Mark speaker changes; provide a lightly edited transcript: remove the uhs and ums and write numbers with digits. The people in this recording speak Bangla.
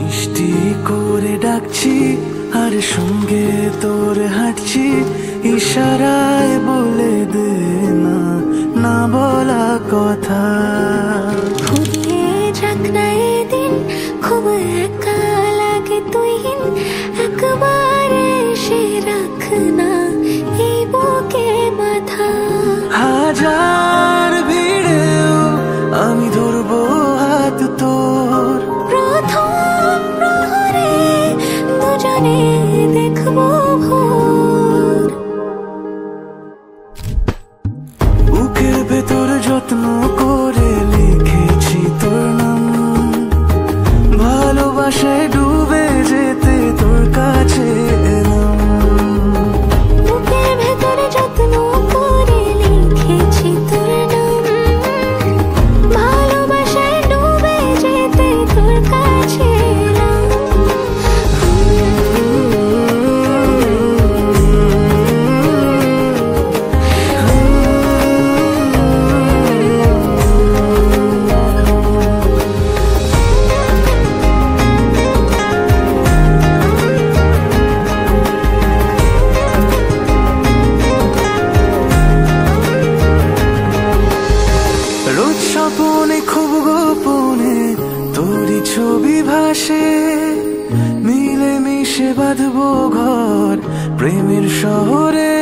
Speaker 1: মিষ্টি করে ডাকছি আর সঙ্গে তোর হাঁটছি, ইশারায় বলে দে না না বলা কথা।
Speaker 2: ফুরিয়ে যাক না এদিন, খুব একা লাগে তুইহীন, একবার এসে রাখ না এই বুকে মাথা।
Speaker 1: হাজার ভিড়েও আমি ধরবো হাত তোর,
Speaker 2: প্রথম প্রহরে দুজনে দেখবো ভোর।
Speaker 1: বুকের ভেতর যত্ন করে লিখেছি তোর নাম, ভালোবাসায় ডুবে যেতে তোর কাছে এলাম।
Speaker 2: বুকের ভেতরে যত্ন করে লিখেছি তোর নাম, ভালোবাসায় ডুবে যেতে তোর কাছে এলাম।
Speaker 1: রোজ স্বপনে খুব গোপনে তোরই ছবি ভাসে, মিলে মিশে বাঁধবো ঘর প্রেমের শহরে।